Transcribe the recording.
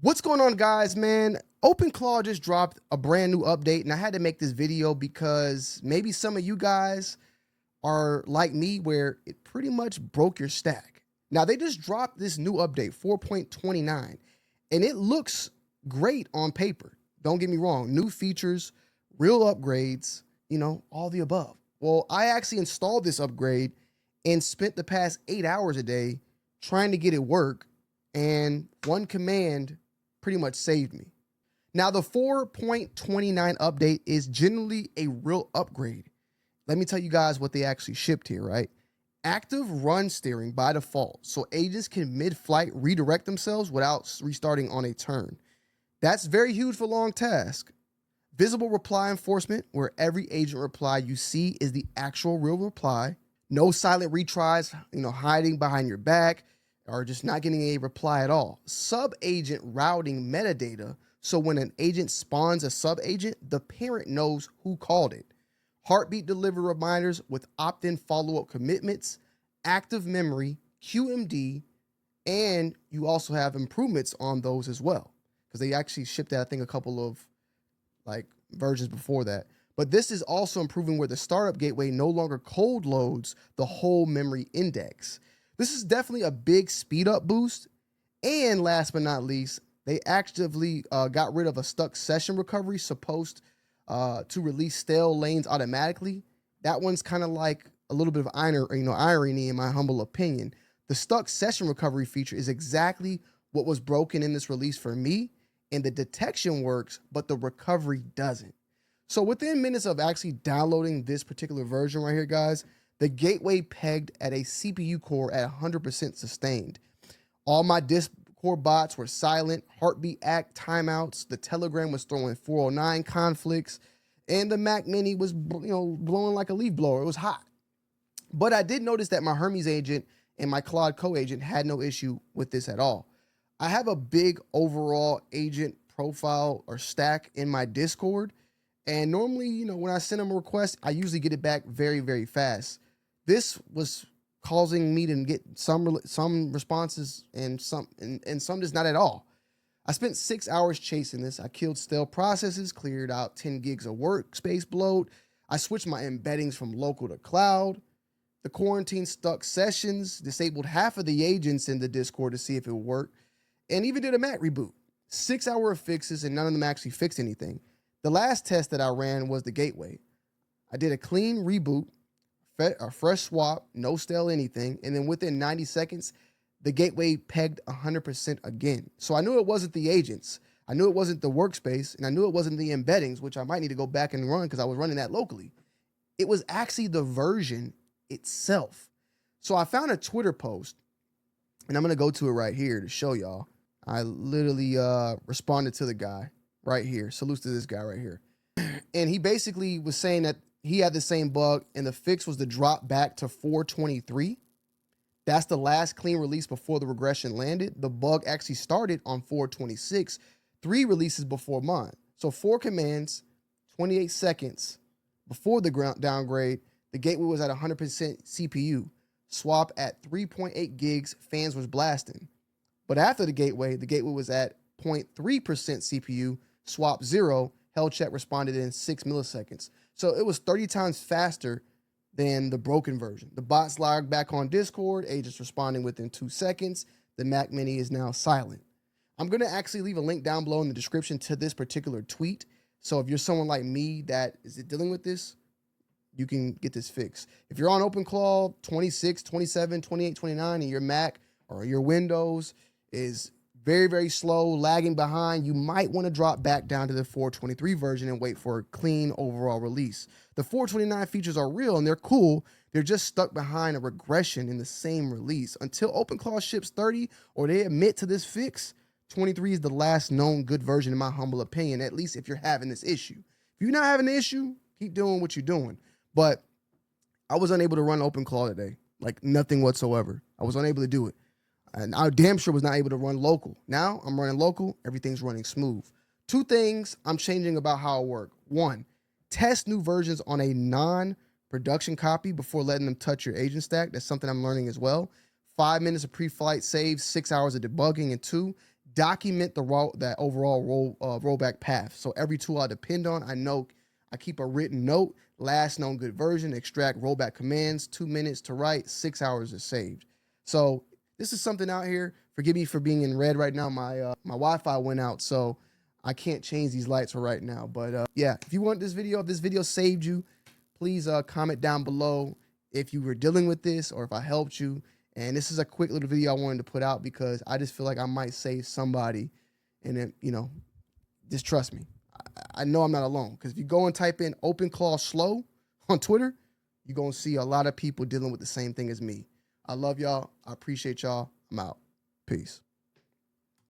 What's going on, guys, man? OpenClaw just dropped a brand new update, and I had to make this video because maybe some of you guys are like me where it pretty much broke your stack. Now, they just dropped this new update, 4.29, and it looks great on paper. Don't get me wrong. New features, real upgrades, all the above. Well, I actually installed this upgrade and spent the past 8 hours a day trying to get it work, and one command pretty much saved me. Now, the 4.29 update is generally a real upgrade. Let me tell you guys what they actually shipped here, right? Active run steering by default, so agents can mid-flight redirect themselves without restarting on a turn. That's very huge for long tasks. Visible reply enforcement, where every agent reply you see is the actual real reply. No silent retries, hiding behind your back, or just not getting a reply at all. Sub-agent routing metadata, so when an agent spawns a sub-agent, the parent knows who called it. Heartbeat delivery reminders with opt-in follow-up commitments, active memory, QMD, and you also have improvements on those as well, because they actually shipped that, I think, a couple of versions before that. But this is also improving where the startup gateway no longer cold loads the whole memory index. This is definitely a big speed up boost. And last but not least, they actively got rid of a stuck session recovery supposed to release stale lanes automatically. That one's kind of like a little bit of irony in my humble opinion. The stuck session recovery feature is exactly what was broken in this release for me, and the detection works, but the recovery doesn't. So within minutes of actually downloading this particular version right here, guys, the gateway pegged at a CPU core at 100% sustained. All my Discord bots were silent, heartbeat act timeouts, the Telegram was throwing 409 conflicts, and the Mac Mini was blowing like a leaf blower. It was hot. But I did notice that my Hermes agent and my Claude co-agent had no issue with this at all. I have a big overall agent profile or stack in my Discord, and normally, when I send them a request, I usually get it back very, very fast. This was causing me to get some responses and some just not at all. I spent 6 hours chasing this. I killed stale processes, cleared out 10 gigs of workspace bloat. I switched my embeddings from local to cloud. The quarantine stuck sessions, disabled half of the agents in the Discord to see if it would work, and even did a Mac reboot. 6 hour fixes, and none of them actually fixed anything. The last test that I ran was the gateway. I did a clean reboot, a fresh swap, no stale anything, and then within 90 seconds, the gateway pegged 100% again. So I knew it wasn't the agents, I knew it wasn't the workspace, and I knew it wasn't the embeddings, which I might need to go back and run because I was running that locally. It was actually the version itself. So I found a Twitter post, and I'm going to go to it right here to show y'all. I literally responded to the guy right here. Salutes to this guy right here. And he basically was saying that he had the same bug, and the fix was to drop back to 423. That's the last clean release before the regression landed. The bug actually started on 426, 3 releases before mine. So 4 commands, 28 seconds before the downgrade. The gateway was at 100% CPU. Swap at 3.8 gigs, fans was blasting. But after the gateway was at 0.3% CPU, swap 0, health check responded in 6 milliseconds. So it was 30 times faster than the broken version. The bots logged back on Discord, agents responding within 2 seconds. The Mac Mini is now silent. I'm going to actually leave a link down below in the description to this particular tweet. So if you're someone like me that is dealing with this, you can get this fixed. If you're on OpenClaw 26, 27, 28, 29, and your Mac or your Windows is very, very slow, lagging behind, you might want to drop back down to the 423 version and wait for a clean overall release. The 429 features are real and they're cool. They're just stuck behind a regression in the same release. Until OpenClaw ships 30 or they admit to this fix, 23 is the last known good version in my humble opinion, at least if you're having this issue. If you're not having the issue, keep doing what you're doing. But I was unable to run OpenClaw today, like nothing whatsoever. I was unable to do it. And I damn sure was not able to run local. Now I'm running local, everything's running smooth. 2 things I'm changing about how it works. 1, test new versions on a non-production copy before letting them touch your agent stack. That's something I'm learning as well. 5 minutes of pre-flight saves, 6 hours of debugging. And 2, document that overall rollback path. So every tool I depend on, I know I keep a written note, last known good version, extract rollback commands, 2 minutes to write, 6 hours is saved. So this is something out here. Forgive me for being in red right now. My Wi-Fi went out, so I can't change these lights for right now. But yeah, if you want this video, if this video saved you, please comment down below if you were dealing with this or if I helped you. And this is a quick little video I wanted to put out because I just feel like I might save somebody. And then, just trust me. I know I'm not alone, because if you go and type in OpenClaw slow on Twitter, you're going to see a lot of people dealing with the same thing as me. I love y'all. I appreciate y'all. I'm out. Peace.